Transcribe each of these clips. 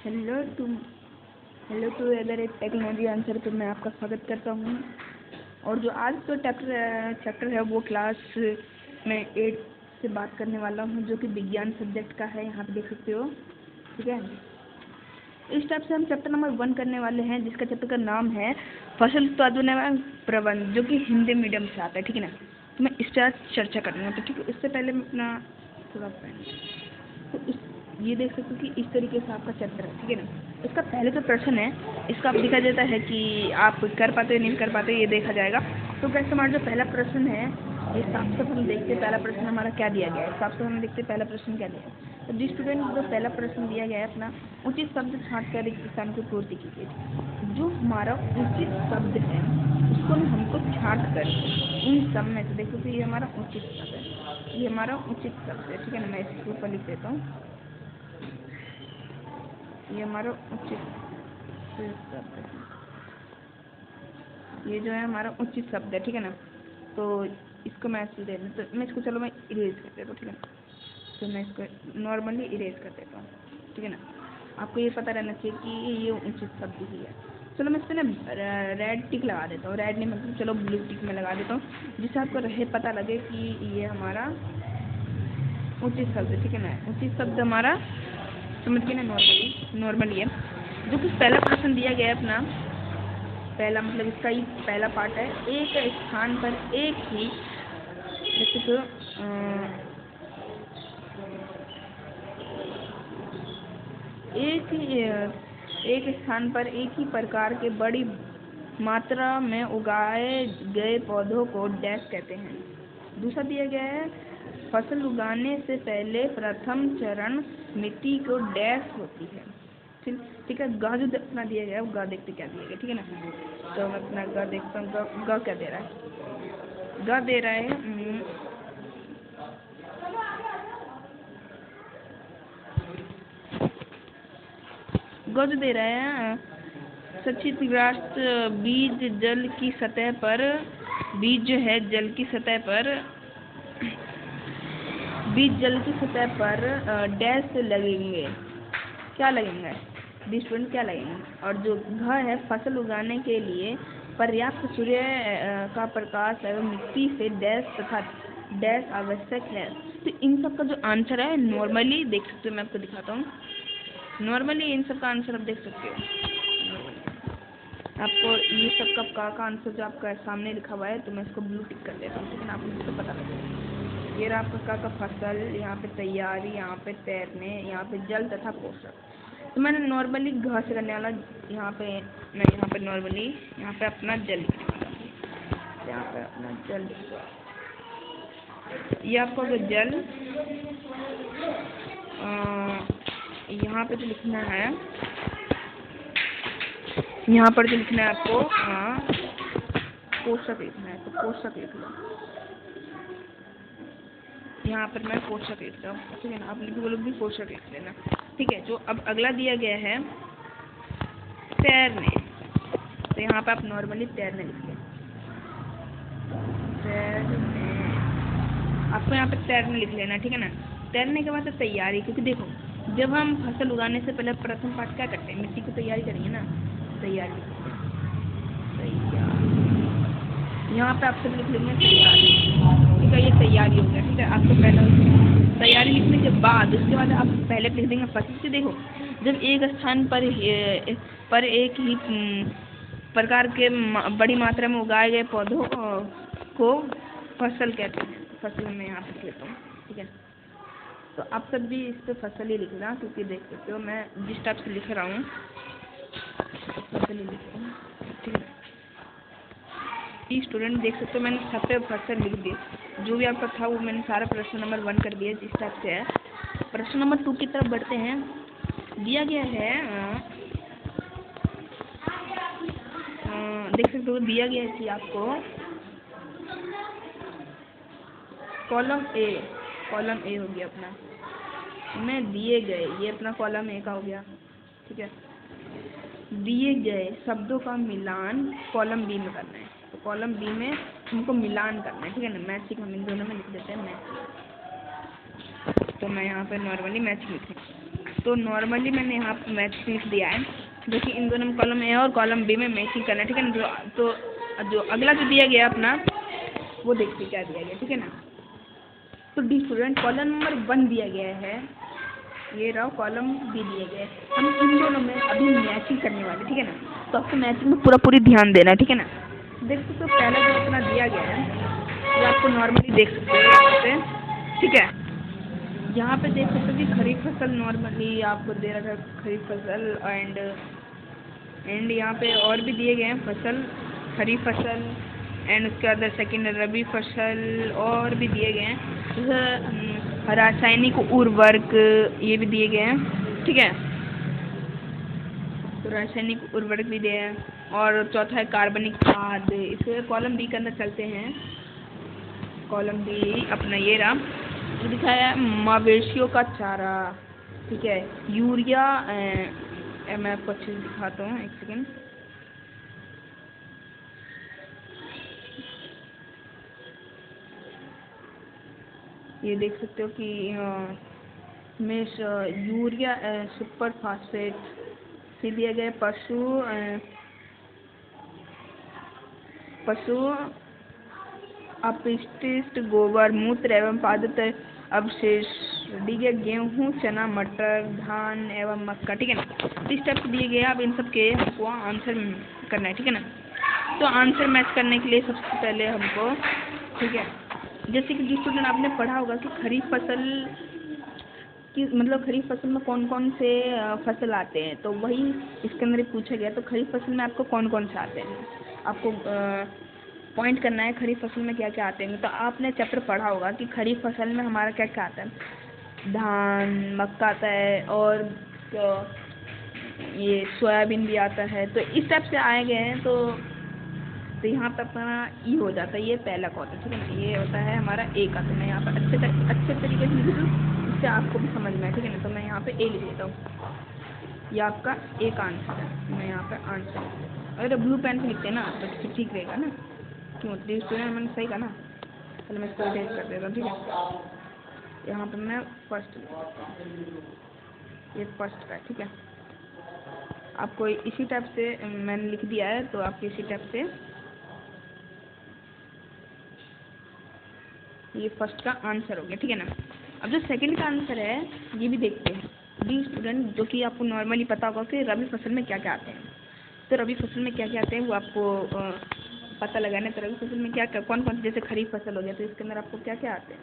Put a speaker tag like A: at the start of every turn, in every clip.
A: Hello to other technology answer पे मैं आपका स्वागत करता हूँ। और जो आज का चैप्टर है वो क्लास में 8 से बात करने वाला हूँ, जो कि विज्ञान सब्जेक्ट का है। यहाँ पे देख सकते हो, ठीक है। इस टाइप से हम चैप्टर नंबर 1 करने वाले हैं, जिसका चैप्टर का नाम है फसल उत्पादन एवं प्रबंधन, जो कि हिंदी मीडियम से आता है, ठीक है ना। तो मैं इस पर चर्चा करूँगा। तो ठीक है, इससे पहले मैं अपना थोड़ा तो ये देख सकते हो कि इस तरीके से आपका चैप्टर है, ठीक है ना। इसका पहले जो प्रश्न है, इसका दिखा देता है कि आप कर पाते हो नहीं कर पाते, ये देखा जाएगा। तो कैसे हमारा जो पहला प्रश्न है, ये साफ साफ हम देखते हैं पहला प्रश्न हमारा क्या दिया गया है। साफ साफ हम देखते हैं पहला प्रश्न क्या दिया है। तो जिस स्टूडेंट जो पहला प्रश्न दिया गया है अपना, उचित शब्द छाँट कर एक किसान को पूर्ति कीजिए। जो हमारा उचित शब्द है उसको हमको छाँट कर इन सब में से देखो कि ये हमारा उचित शब्द है, ये हमारा उचित शब्द है, ठीक है ना। मैं इसके ऊपर लिख देता हूँ, ये हमारा उचित शब्द है, ये जो है हमारा उचित शब्द है, ठीक है ना। तो इसको मैं ऐसे दे दूँ, तो मैं इसको चलो मैं इरेज कर देता हूँ, ठीक है ना। तो मैं इसको नॉर्मली इरेज कर देता हूँ, ठीक है ना। आपको ये पता रहना चाहिए कि ये उचित शब्द ही है। चलो मैं इस पर ना रेड टिक लगा देता हूँ, रेड नहीं मतलब चलो ब्लू टिक में लगा देता हूँ, जिससे आपको रहे पता लगे कि ये हमारा उचित शब्द है, ठीक है ना। उचित शब्द हमारा समझ गए ना, नॉर्मली है। जो कि पहला प्रश्न दिया गया है अपना, पहला मतलब इसका ही पहला पार्ट है, एक स्थान पर एक ही जैसे तो एक स्थान पर एक ही प्रकार के बड़ी मात्रा में उगाए गए पौधों को डैश कहते हैं। दूसरा दिया गया है, फसल उगाने से पहले प्रथम चरण मिट्टी को डैश होती है। ठीक है। गा जो अपना दिया गया है वो गा देखते क्या दिया गया, ठीक है ना। तो मैं अपना गा देखता हूँ, गा क्या दे रहा है। गा दे रहा है गज दे रहा है सचित्रग्रास्त बीज जल की सतह पर, बीज जो है जल की सतह पर, बीज जल की सतह पर डैश लगेंगे, क्या लगेंगे स्टूडेंट, क्या लगेंगे। और जो घ है, फसल उगाने के लिए पर्याप्त सूर्य का प्रकाश एवं मिट्टी से डैश तथा डैश आवश्यक है। तो इन सब का जो आंसर है नॉर्मली देख सकते हो, मैं आपको दिखाता हूँ। नॉर्मली इन सब का आंसर आप देख सकते हो। आपको ये सब का आंसर जो आपका सामने लिखा हुआ है, तो मैं इसको ब्लू टिक कर देता हूँ, लेकिन आपको इसको पता लगेगा। ये रहा आपका का फसल, यहाँ पे तैयारी, यहाँ पे तैरने, यहाँ पे जल तथा पोषक। तो मैंने नॉर्मली घ से करने वाला, यहाँ पे मैं यहाँ पे नॉर्मली यहाँ पे अपना जल लिखने वाला, यहाँ पे अपना जल, ये आपको जल यहाँ पे जो लिखना है, यहाँ पर जो लिखना है आपको पोषक लिखना है, तो पोषक लिख लो। यहाँ पर मैं पोषक लिख रहा हूँ, ठीक है ना। आप लोग भी पोषक लिख लेना, ठीक है। जो अब अगला दिया गया है तैरने, तो यहाँ पे आप नॉर्मली तैरने लिख लें, तैरने, आपको यहाँ पे तैरने लिख लेना, ठीक है ना। तैरने के बाद तैयारी, क्योंकि देखो जब हम फसल उगाने से पहले प्रथम पार्ट क्या करते हैं, मिट्टी की तैयारी करेंगे ना, तैयारी। यहाँ पे आप सब लिख लेंगे तैयारी, ठीक है। ये तैयारी हो गया, ठीक है। आपको पहले तैयारी लिखने के बाद उसके बाद आप पहले लिख देंगे फसल से। देखो जब एक स्थान पर एक ही प्रकार के बड़ी मात्रा में उगाए गए पौधों को फसल कहते हैं। फसल में यहाँ पे लिखता हूँ, ठीक है। तो आप सब भी इस पर फसल ही लिखना, क्योंकि देख सकते हो मैं जिस टाइप से लिख रहा हूँ फसल ही लिख रहा हूँ, ठीक है। स्टूडेंट देख सकते हो मैंने सब पे फसल लिख दी, जो भी आपका था वो मैंने सारा प्रश्न नंबर 1 कर दिया, जिस टाइप से है। प्रश्न नंबर 2 की तरफ बढ़ते हैं। दिया गया है देख सकते हो, दिया गया है कि आपको कॉलम ए हो गया अपना, में दिए गए, ये अपना कॉलम ए का हो गया, ठीक है। दिए गए शब्दों का मिलान कॉलम बी में करना है, तो कॉलम बी में हमको मिलान करना है, ठीक है ना। मैचिंग हम इन दोनों में लिख देते हैं मैचिंग, तो मैं यहाँ पे नॉर्मली मैच लिख रही हूँ। तो नॉर्मली मैंने यहाँ पर मैच लिख दिया है, जो कि इन दोनों कॉलम ए और कॉलम बी में मैचिंग करना है, ठीक है ना। तो जो अगला जो दिया गया अपना, वो देखते क्या दिया गया, ठीक है ना। तो डी स्टूडेंट कॉलम नंबर 1 दिया गया है, ये रहा कॉलम बी दिए गए। हम इन दोनों में अभी मैचिंग करने वाले, ठीक है ना। तो आपको मैचिंग में पूरी ध्यान देना है, ठीक है ना। देख सकते हो पहला जो अपना दिया गया है, ये आपको नॉर्मली देख सकते हो यहाँ पे, ठीक है। यहाँ पे देख सकते हो कि खरीफ फसल नॉर्मली आपको दे रखा है, खरीफ फसल एंड यहाँ पे और भी दिए गए हैं फसल, खरीफ फसल एंड उसके बाद सेकेंड रबी फसल और भी दिए गए हैं। रासायनिक उर्वरक ये भी दिए गए हैं, ठीक है। तो रासायनिक उर्वरक भी दिए हैं। और चौथा है कार्बनिक खाद। इसके कॉलम बी के अंदर चलते हैं। कॉलम बी अपना ये रहा, जो दिखाया है मवेशियों का चारा, ठीक है, यूरिया। मैं आपको अच्छे से दिखाता हूँ, एक सेकेंड। ये देख सकते हो कि यूरिया सुपर फास्फेट से दिया गया पशु अपशिष्ट गोबर मूत्र एवं पादप अवशेष, ठीक है, गेहूँ चना मटर धान एवं मक्का, ठीक है ना। इस टाइप से दिए गए। अब इन सब के हमको आंसर करना है, ठीक है ना। तो आंसर मैच करने के लिए सबसे पहले हमको, ठीक है, जैसे कि जिस स्टूडेंट आपने पढ़ा होगा कि खरीफ फसल कि मतलब खरीफ फसल में कौन कौन से फसल आते हैं, तो वही इसके अंदर पूछा गया। तो खरीफ फसल में आपको कौन कौन से आते हैं, आपको पॉइंट करना है खरीफ फसल में क्या क्या आते हैं। तो आपने चैप्टर पढ़ा होगा कि खरीफ फसल में हमारा क्या क्या आता है, धान मक्का आता है और ये सोयाबीन भी आता है। तो इस टाइप से आए गए हैं। तो यहाँ पर अपना ई हो जाता है, ये पहला का होता है, ठीक है ना। ये होता है हमारा ए का। तो मैं यहाँ पर अच्छे तरीके से लिख दूँ, इससे आपको भी समझ में आए, ठीक है ना। तो मैं यहाँ पे ए लिख देता हूँ, ये आपका ए का आंसर है। मैं यहाँ पे आंसर लिख देता हूँ। अगर ब्लू पेन से लिखते हैं ना तो फिर ठीक रहेगा ना, क्यों स्टूडेंट मैंने सही कहा ना। चलो मैं इसको चेंज कर देता हूँ, ठीक है। यहाँ पर मैं फर्स्ट लिख देता हूँ, ये फर्स्ट का है, ठीक है। आपको इसी टाइप से मैंने लिख दिया है, तो आपको इसी टाइप से ये फर्स्ट का आंसर हो गया, ठीक है ना। अब जो सेकंड का आंसर है, ये भी देखते हैं। डी स्टूडेंट, जो कि आपको नॉर्मली पता होगा कि रबी फसल में क्या क्या आते हैं। तो रबी फसल में क्या क्या आते हैं वो आपको पता लगाना है। तो रबी फसल में क्या क्या कौन कौन, जैसे खरीफ फसल हो गया, तो इसके अंदर आपको क्या क्या आते हैं।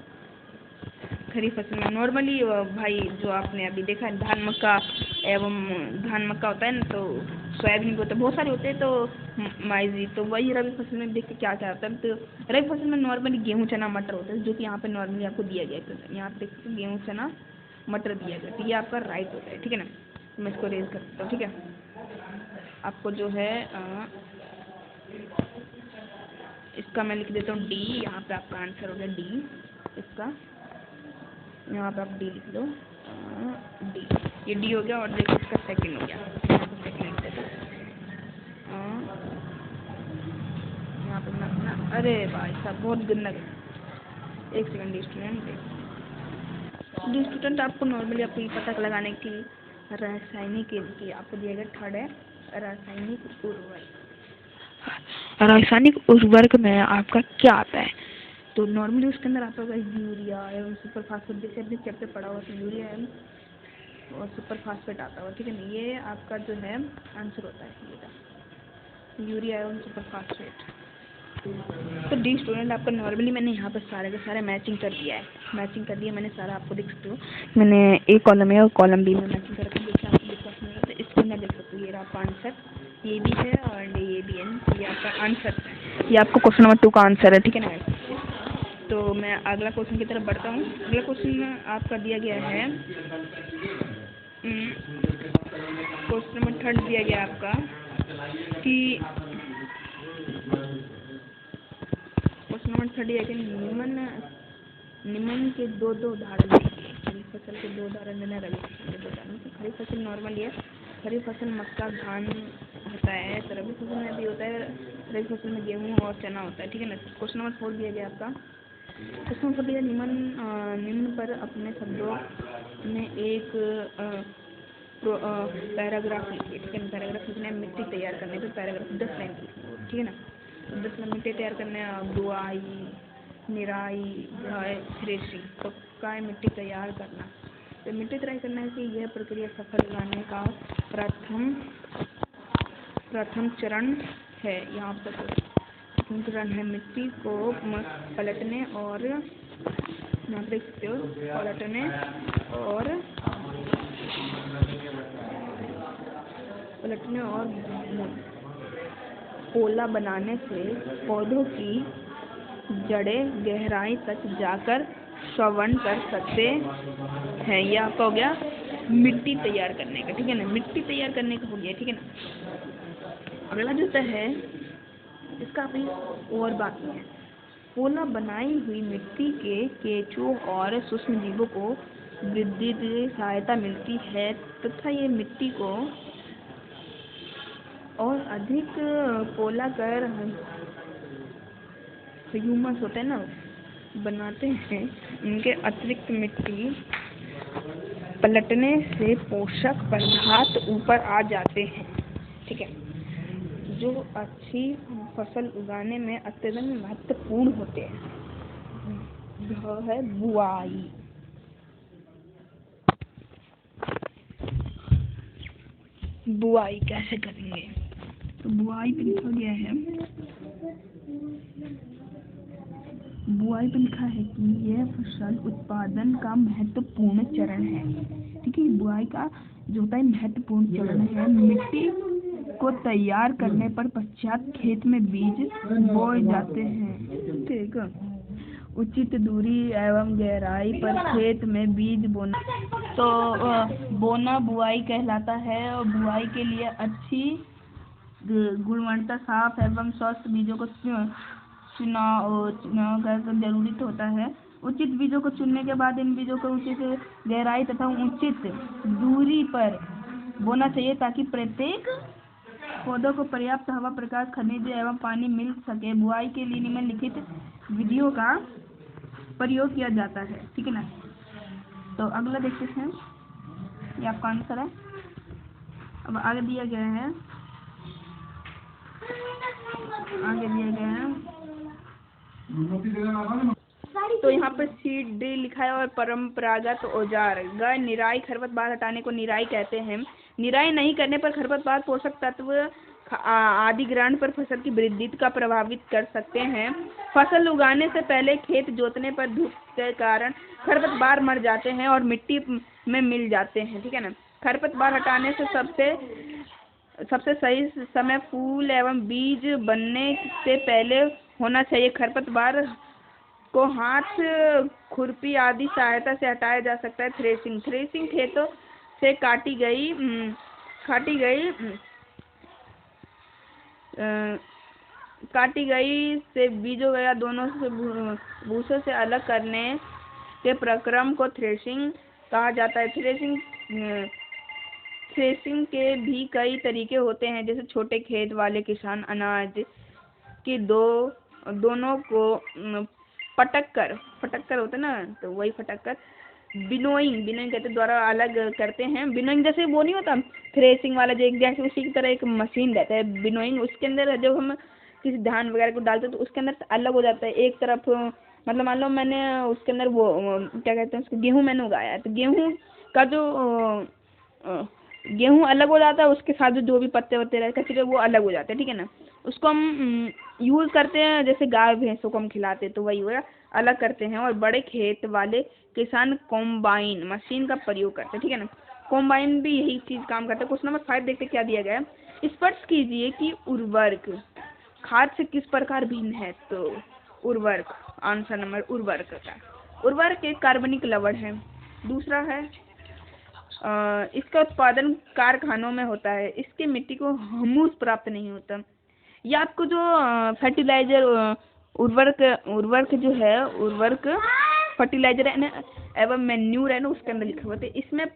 A: खरीफ फसल में नॉर्मली भाई जो आपने अभी देखा है धान मक्का होता है ना, तो सोयाबीन भी होता है, बहुत सारे होते हैं। तो माइजी, तो वही रबी फसल में देख के क्या क्या आता है। तो रबी फसल में नॉर्मली गेहूँ चना मटर होता है, जो कि यहाँ पे नॉर्मली आपको दिया गया है। तो यहाँ पे देख सकते गेहूँ चना मटर दिया गया, तो ये आपका राइट होता है, ठीक है ना। तो मैं इसको रेज कर सकता हूँ, ठीक है। आपको जो है इसका मैं लिख देता हूँ डी। यहाँ पे आपका आंसर हो गया डी इसका। यहाँ पे आप डी लिख दो, डी, ये डी हो गया। और देखो इसका सेकंड हो गया, यहाँ पे सेकंड लिख देता हूँ। यहाँ पे मैं अपना, अरे भाई साहब बहुत गंदा, एक सेकंड स्टूडेंट आपको नॉर्मली आपको ये पता लगाने की रासायनिक की आपको दिया गया थर्ड है रासायनिक उर्वरक। रासायनिक उर्वरक में आपका क्या आता है, तो नॉर्मली उसके अंदर आता होगा यूरिया एवं सुपर फास्फेट। जैसे अपने चैप्टर पढ़ा हुआ तो यूरिया एवं और सुपर फास्फेट आता होगा, ठीक है ना। ये आपका जो है आंसर होता है यूरिया एवं सुपर फास्फेट। तो डी स्टूडेंट आपका नॉर्मली मैंने यहाँ पर सारे के सारे मैचिंग कर दिया है, मैचिंग कर दिया मैंने सारा। आपको देख सकते हो मैंने ए कॉलम ए और कॉलम बी में मैचिंग कर रखा है। जैसे आपको विश्वास नहीं होता इसके अंदर देख सकते हो, ये आपका आंसर ये भी है और ये भी है, ये आपका आंसर है। ये आपको क्वेश्चन नंबर 2 का आंसर है, ठीक है ना। तो मैं अगला क्वेश्चन की तरफ बढ़ता हूँ। अगला क्वेश्चन आपका दिया गया है, क्वेश्चन नंबर 3 दिया गया आपका कि क्वेश्चन नंबर 3 है कि निम्न के दो उदाहरण दीजिए। खरीफ फसल के 2 उदाहरण देना, रबी फसल के 2 उदाहरण। तो खरीफ फसल नॉर्मल है, खरीफ फसल मक्का धान होता है, तो रबी फसल में भी होता है, रबी फसल में गेहूँ और चना होता है, ठीक है ना। क्वेश्चन नंबर 4 दिया गया आपका, क्वेश्चन नंबर दिया निम्न पर अपने शब्दों में एक पैराग्राफ लिखिए, ठीक है ना। पैराग्राफ लिखना है मिट्टी तैयार करने पे, पैराग्राफ 10 लाइन की, ठीक है ना। तो 10 लाइन मिट्टी तैयार करने बुआई, निराई, थ्रेशिंग, तो क्या है मिट्टी तैयार करना। तो मिट्टी तैयार करने की यह प्रक्रिया सफल बनाने का प्रथम चरण है। यहाँ पर प्रथम चरण है मिट्टी को पलटने और पोला बनाने से पौधों की जड़ें गहराई तक जाकर श्रवण कर सकते हैं। यह आपका हो गया मिट्टी तैयार करने का, ठीक है ना। मिट्टी तैयार करने का हो गया, ठीक है ना। अगला जो है इसका अभी और बाकी है। पोला बनाई हुई मिट्टी के केंचुओं और सूक्ष्म जीवों को वृद्धि की सहायता मिलती है तथा ये मिट्टी को और अधिक पोला कर ह्यूमस होते हैं ना बनाते हैं। इनके अतिरिक्त मिट्टी पलटने से पोषक पदार्थ ऊपर आ जाते हैं, ठीक है, जो अच्छी फसल उगाने में अत्यंत महत्वपूर्ण होते हैं। यह है बुआई। बुआई कैसे करेंगे, तो बुआई पे लिखा गया है, बुआई पे लिखा है कि यह फसल उत्पादन का महत्वपूर्ण चरण है, ठीक है। बुआई का जो होता है महत्वपूर्ण चरण है। मिट्टी को तैयार करने पर पश्चात खेत में बीज बोए जाते हैं, ठीक है। उचित दूरी एवं गहराई पर खेत में बीज बोना, तो बोना बुआई कहलाता है। और बुआई के लिए अच्छी गुणवत्ता साफ एवं स्वस्थ बीजों को चुनाव जरूरी तो होता है। उचित बीजों को चुनने के बाद इन बीजों को उचित गहराई तथा उचित दूरी पर बोना चाहिए ताकि प्रत्येक पौधों को पर्याप्त हवा, प्रकाश, खनिज एवं पानी मिल सके। बुआई के लिए निम्नलिखित विधियों का प्रयोग किया जाता है, ठीक है ना। तो अगला देखते हैं, ये आपका आंसर है। अब आगे दिया गया है, तो यहाँ पर सीड ड्रिल लिखा है और परंपरागत औजार। गाय निराई, खरपतवार हटाने को निराई कहते हैं। निराई नहीं करने पर खरपतवार पोषक तत्व आदि ग्रहण पर फसल की वृद्धि का प्रभावित कर सकते हैं। फसल उगाने से पहले खेत जोतने पर धूप के कारण खरपतवार मर जाते हैं और मिट्टी में मिल जाते हैं, ठीक है ना। खरपतवार हटाने से सबसे सही समय फूल एवं बीज बनने से पहले होना चाहिए। खरपतवार को हाथ, खुरपी आदि सहायता से हटाया जा सकता है। थ्रेसिंग खेतों से काटी गई से बीजों या दोनों से भूसों से अलग करने के प्रक्रम को थ्रेसिंग कहा जाता है। थ्रेसिंग के भी कई तरीके होते हैं, जैसे छोटे खेत वाले किसान अनाज की दोनों को फटक कर होता है ना, तो वही फटक कर बिनोइंग कहते द्वारा अलग करते हैं। बिनोइंग जैसे वो नहीं होता थ्रेसिंग वाला, जैसे उसी की तरह एक मशीन रहता है बिनोइंग। उसके अंदर जब हम किसी धान वगैरह को डालते हैं तो उसके अंदर से अलग हो जाता है। एक तरफ मतलब मान लो मैंने उसके अंदर वो क्या कहते हैं उसको, गेहूँ मैंने उगाया है, तो गेहूँ का जो गेहूँ अलग हो जाता है, उसके साथ जो भी पत्ते वत्ते रहते हैं वो अलग हो जाते हैं, ठीक है ना। उसको हम यूज़ करते हैं, जैसे गाय भैंसों को हम खिलाते हैं तो वही हुआ, अलग करते हैं। और बड़े खेत वाले किसान कॉम्बाइन मशीन का प्रयोग करते हैं, ठीक है ना। कॉम्बाइन भी यही चीज़ काम करता है। क्वेश्चन नंबर 5 देखते क्या दिया गया है। स्पष्ट कीजिए कि उर्वरक खाद से किस प्रकार भिन्न है। तो उर्वरक, आंसर नंबर उर्वरक का, उर्वरक एक कार्बनिक लवण है। दूसरा है इसका उत्पादन कारखानों में होता है। इसके मिट्टी को ह्यूमस प्राप्त नहीं होता। या आपको जो फर्टिलाइजर उर्वरक जो है, उर्वरक फर्टिलाइजर है ना एवं मैन्यूर है ना, उसके अंदर लिखे होते हैं। इसमें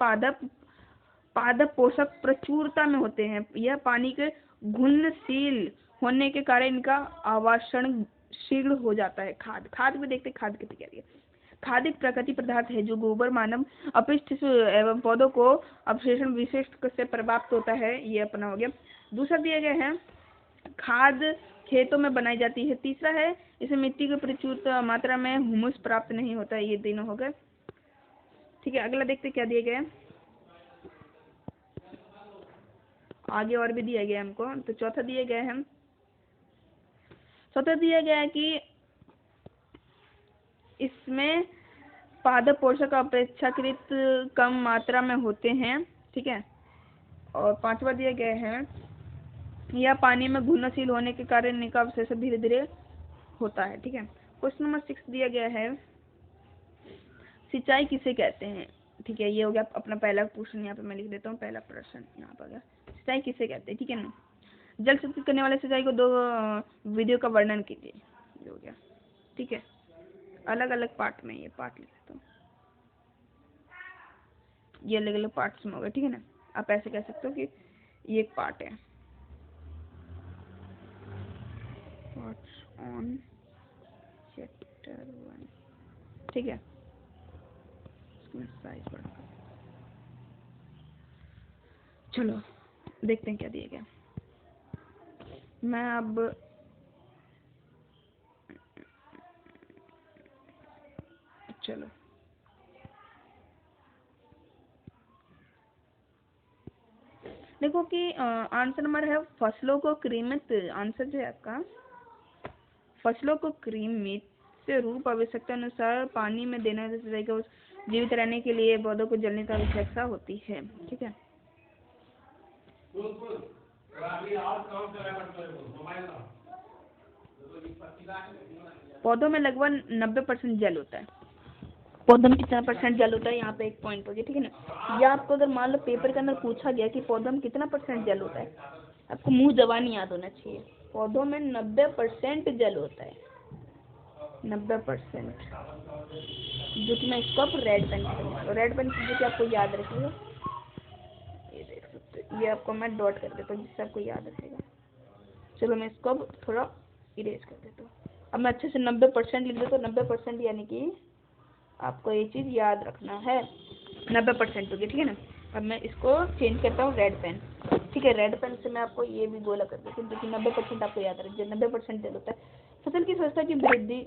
A: पादप पोषक प्रचुरता में होते हैं। यह पानी के घुलनशील होने के कारण इनका आवाषण शीघ्र हो जाता है। खाद भी देखते, खाद कितनी क्या है। खाद एक प्राकृतिक पदार्थ है जो गोबर, मानव अपशिष्ट एवं पौधों को अवशेषण विशिष्ट से प्राप्त होता है। ये अपना हो गया। दूसरा दिया गया है खाद खेतों में बनाई जाती है। तीसरा है इसे मिट्टी की प्रचुर मात्रा में हुमुस प्राप्त नहीं होता है। ये तीनों हो गए। ठीक है, अगला देखते क्या दिया गया है। आगे और भी दिया गया है हमको। तो चौथा दिया गया है कि इसमें पादप पोषक अपेक्षाकृत कम मात्रा में होते हैं। ठीक है, और पांचवा दिया गया है यह पानी में घुलनशील होने के कारण इनका अवशोषण धीरे धीरे होता है। ठीक है, क्वेश्चन नंबर 6 दिया गया है सिंचाई किसे कहते हैं। ठीक है, ये हो गया अपना पहला क्वेश्चन। यहाँ पे मैं लिख देता हूँ पहला प्रश्न यहाँ पर गया, सिंचाई किसे कहते हैं। ठीक है ना, जल संचित करने वाले सिंचाई को 2 विधियों का वर्णन कीजिए। ये हो गया। ठीक है, अलग अलग पार्ट में ये पार्ट लिख देता हूँ। ये अलग अलग पार्ट्स में होगा। ठीक है ना, आप ऐसे कह सकते हो कि ये एक पार्ट है। Parts on chapter 1। ठीक है, साइज बढ़ा। चलो देखते हैं क्या दिया गया। मैं अब चलो देखो कि आंसर नंबर है फसलों को कृमित। आंसर जो है आपका फसलों को कृमित से रूप आवश्यकता अनुसार पानी में देने से जीवित रहने के लिए पौधों को जलने की आवश्यकता होती है। ठीक है, पौधों में लगभग 90% जल होता है। पौधों में कितना परसेंट जल होता है, यहाँ पे एक पॉइंट हो गया। ठीक है ना, या आपको अगर मान लो पेपर के अंदर पूछा गया कि पौधों में कितना परसेंट जल होता है, आपको मुंह जबानी याद होना चाहिए। पौधों में 90% जल होता है। 90%। जो कि मैं इसको आप रेड पेन से, रेड पेन से जो कि आपको याद रखेगा, ये देख सकते हो, ये आपको मैं डॉट कर देता हूँ जिससे आपको याद रखेगा। चलो मैं इसको अब थोड़ा इरेज कर देता हूँ। अब मैं अच्छे से 90% लिख देता हूँ। 90% यानी कि आपको ये चीज़ याद रखना है। 90% हो गया। ठीक है ना, अब मैं इसको चेंज करता हूँ रेड पेन। ठीक है, रेड पेन से मैं आपको ये भी गोला कर देती हूँ, क्योंकि 90% आपको याद रखिए। 90% जल होता है। फसल की स्वास्थ्य की वृद्धि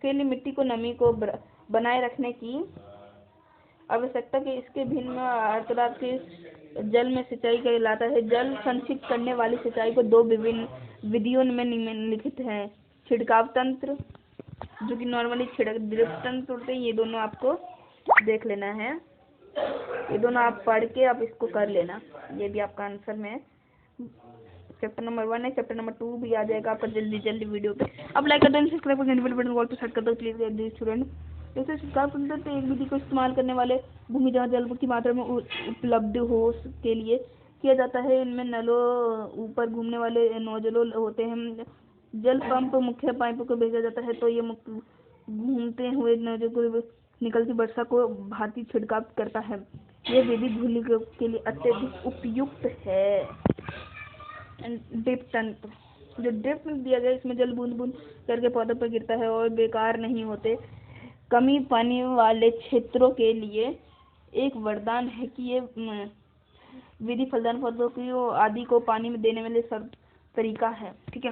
A: के लिए मिट्टी को नमी को बनाए रखने की आवश्यकता के इसके भिन्न अर्थात के जल में सिंचाई कहलाता है। जल संचित करने वाली सिंचाई को 2 विभिन्न विधियों में निम्नलिखित है। छिड़काव तंत्र जो कि नॉर्मली ड्रिप तंत्र होते हैं। ये दोनों आपको देख लेना है। ये दोनों आप पढ़ के आप इसको कर लेना। ये भी आपका आंसर में चैप्टर नंबर 1 है। चैप्टर नंबर 2 भी आ जाएगा आपका जल्दी जल्दी वीडियो पे। अब लाइक कर देना, सब्सक्राइब कर घंटी बटन कॉल पे सेट कर दो प्लीज स्टूडेंट। जैसे छिड़काव तंत्र तो एक विधि को इस्तेमाल करने वाले भूमि जहाँ जल की मात्रा में उपलब्ध हो के लिए किया जाता है। इनमें नलों ऊपर घूमने वाले नोजलों होते हैं। जल पंप मुख्य पाइपों को भेजा जाता है, तो ये घूमते हुए नोजल को निकलती वर्षा को भांति छिड़काव करता है। ये विधि धूलि के लिए अत्यधिक उपयुक्त है। ड्रिप तंत्र, जो ड्रिप दिया गया इसमें जल बूंद बूंद करके पौधों पर गिरता है और बेकार नहीं होते। कमी पानी वाले क्षेत्रों के लिए एक वरदान है कि ये विधि फलदार पौधों की आदि को पानी में देने वाले सब तरीका है। ठीक है,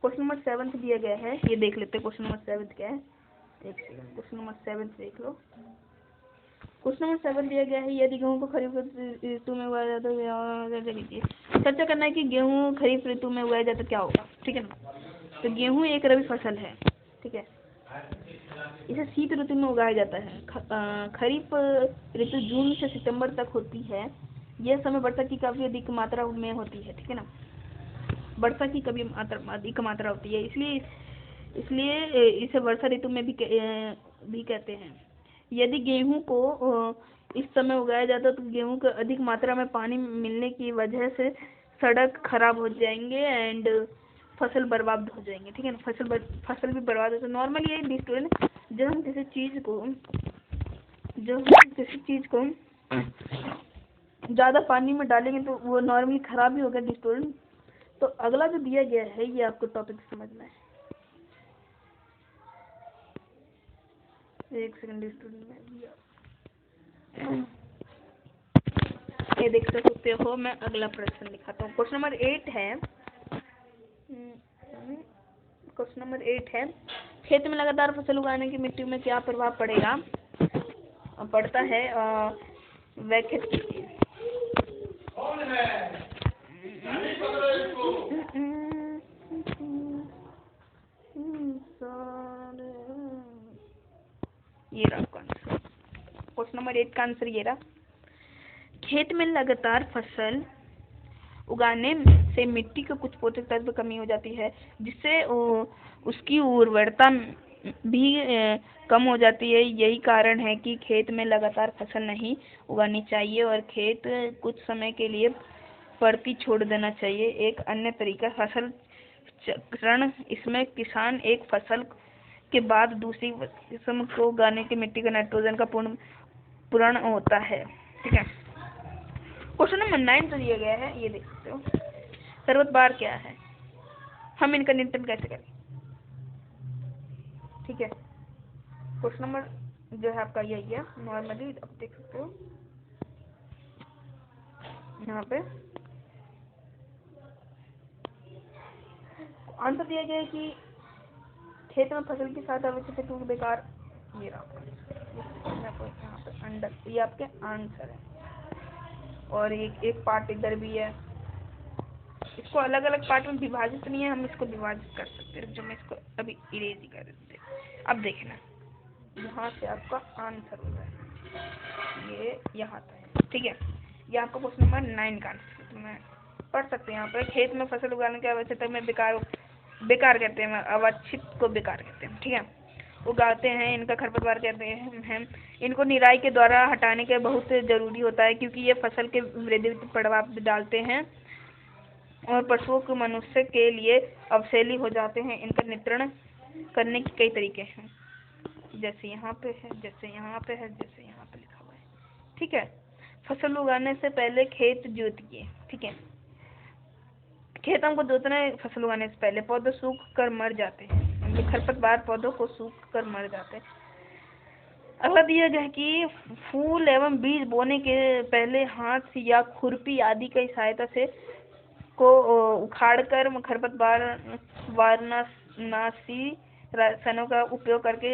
A: क्वेश्चन नंबर 7 दिया गया है, ये देख लेते हैं क्वेश्चन नंबर 7 क्या है। एक सेकंड, क्वेश्चन नंबर 7 देख लो। क्वेश्चन नंबर 7 दिया गया है यदि गेहूं को खरीफ ऋतु में उगाया जाता है। चर्चा करना है कि गेहूं खरीफ ऋतु में उगाया जाता क्या होगा। ठीक है ना, तो गेहूं एक रबी फसल है। ठीक है, इसे शीत ऋतु में उगाया जाता है। खरीफ ऋतु जून से सितंबर तक होती है। यह समय वर्षा की काफी अधिक मात्रा में होती है। ठीक है ना, वर्षा की कभी अधिक मात्रा होती है, इसलिए इसे वर्षा ऋतु में भी कहते हैं। यदि गेहूं को इस समय उगाया जाता तो गेहूं को अधिक मात्रा में पानी मिलने की वजह से सड़क खराब हो जाएंगे एंड फसल बर्बाद हो जाएंगे। ठीक है ना, फसल भी बर्बाद होता है। नॉर्मली ये स्टूडेंट जब हम किसी चीज को ज़्यादा पानी में डालेंगे तो वो नॉर्मली खराब ही होगा स्टूडेंट। तो अगला जो दिया गया है ये आपको टॉपिक समझना है। एक सेकंड स्टूडेंट में ये देख सकते हो। मैं अगला प्रश्न दिखाता हूँ। क्वेश्चन नंबर 8 है। क्वेश्चन नंबर 8 है, खेत में लगातार फसल उगाने की मिट्टी में क्या प्रभाव पड़ेगा? पड़ता है ये रहा आंसर। क्वेश्चन नंबर 8 का आंसर ये रहा। खेत में लगातार फसल उगाने से मिट्टी के कुछ पोषक तत्व कमी हो जाती है, जिससे उसकी उर्वरता भी कम हो जाती है। यही कारण है कि खेत में लगातार फसल नहीं उगानी चाहिए और खेत कुछ समय के लिए पड़ती छोड़ देना चाहिए। एक अन्य तरीका फसल चक्रण। इसमें किसान एक फसल के बाद दूसरी किस्म को उगाने की मिट्टी का नाइट्रोजन का पूर्ण होता है। ठीक है। क्वेश्चन नंबर 9 तो दिया गया है, ये देख सकते हो। खरपतवार क्या है? हम इनका नियंत्रण कैसे करें? ठीक है। क्वेश्चन नंबर जो है आपका यही है। नॉर्मली आप देख सकते हो यहाँ पे आंसर दिया गया है कि खेत में फसल की साथ आवश्यक है बेकार। ये रहा यहाँ पे अंडर, ये आपके आंसर है। और एक पार्ट इधर भी है। इसको अलग अलग पार्ट में विभाजित नहीं है, हम इसको विभाजित कर सकते हैं। जो मैं इसको अभी इरेज ही कर देते। अब देखना यहाँ से आपका आंसर हो जाए ये यहाँ तक। ठीक है। ये आपका क्वेश्चन नंबर 9 का आंसर। तो मैं पढ़ सकते हैं यहाँ पर, खेत में फसल उगाने की आवश्यकता में बेकार कहते हैं, अवांछित को बेकार कहते हैं। ठीक है। उगाते हैं, इनका खरपतवार कहते हैं। इनको निराई के द्वारा हटाने के बहुत जरूरी होता है, क्योंकि ये फसल के वृद्धि पर प्रभाव डालते हैं और पशुओं को मनुष्य के लिए अवशैली हो जाते हैं। इनका नियंत्रण करने के कई तरीके हैं, जैसे यहाँ पे है, जैसे यहाँ पे है, जैसे यहाँ पे लिखा हुआ है। ठीक है। फसल उगाने से पहले खेत जोतिए। ठीक है। खेतों को जोतना है फसल उगाने से पहले। पौधे सूख कर मर जाते हैं। ये खरपतवार पौधों को सूख कर मर जाते हैं। अगला दिया गया है कि फूल एवं बीज बोने के पहले हाथ या खुरपी आदि की सहायता से को उखाड़कर खरपतवार वारनासी रसायनों का उपयोग करके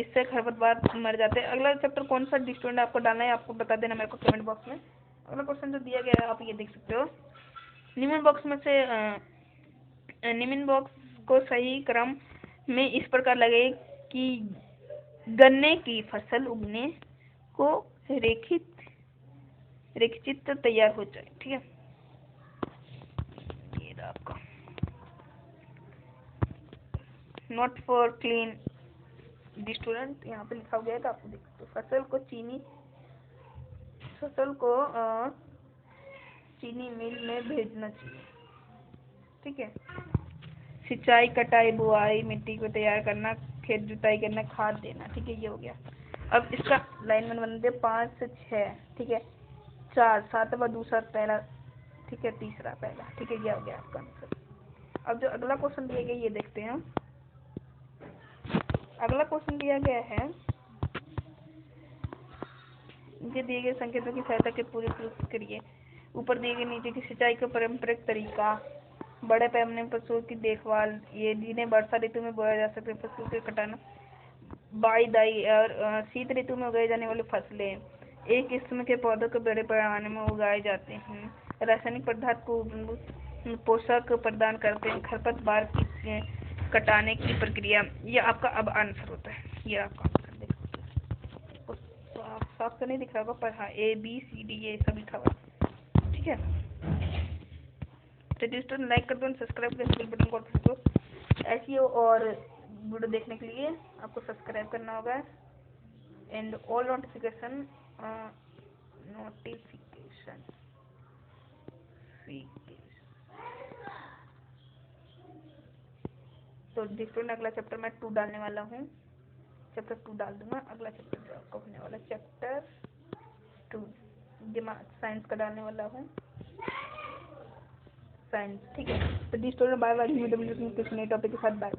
A: इससे खरपतवार मर जाते हैं। अगला चैप्टर कौन सा स्टूडेंट आपको डालना है, आपको बता देना मेरे को कमेंट बॉक्स में। अगला क्वेश्चन जो दिया गया है आप ये देख सकते हो। निम्न बॉक्स में से निम्न बॉक्स को सही क्रम में इस प्रकार लगे कि गन्ने की फसल उगने को रेखचित तैयार हो जाए। ठीक है। ये रहा आपका not for clean the student, यहाँ पे लिखा गया है तो आपको देख सकते हो। फसल को चीनी मिल में भेजना चाहिए। ठीक है। सिंचाई, कटाई, बुआई, मिट्टी को तैयार करना, खेत जुताई करना, खाद देना। ठीक है। ये हो गया। अब इसका लाइनमैन बन दे 5 से 6। ठीक है। 4 7वां दूसरा पहला। ठीक है। तीसरा पहला। ठीक है। ये हो गया आपका आंसर। अब जो अगला क्वेश्चन दिया गया ये देखते हैं। अगला क्वेश्चन दिया गया है, नीचे दिए गए संकेतों की सहायता के पूरे प्रयोग करिए। ऊपर दिए गए नीचे की सिंचाई का पारंपरिक तरीका, बड़े पैमाने पर पशुओं की देखभाल, ये जिन्हें वर्षा ऋतु में बोया जा सकता है, पशुओं के कटाना, बाई दाई और शीत ऋतु में उगाई जाने वाली फसलें, एक किस्म के पौधों को बड़े पैमाने में उगाए जाते हैं, रासायनिक पदार्थ को पोषक प्रदान करते हैं, खरपतवार की कटाने की प्रक्रिया। ये आपका अब आंसर होता है। ये आपका आंसर देख सकते हो। साफ तो नहीं दिख रहा होगा पर हाँ ABCD ये सब लिखा हुआ है। ठीक है। तो दोस्तों लाइक कर दो, सब्सक्राइब कर बेल बटन को प्रेस करो। ऐसी और वीडियो देखने के लिए आपको सब्सक्राइब करना होगा एंड ऑल नोटिफिकेशन तो दोस्तों अगला चैप्टर मैं 2 डालने वाला हूँ। चैप्टर 2 डाल दूंगा। अगला चैप्टर जो आपका होने वाला चैप्टर 2 साइंस का डालने वाला हूँ। साइंस। ठीक है। तो दोस्तों बाय बाय। किसी नए टॉपिक के साथ बाय।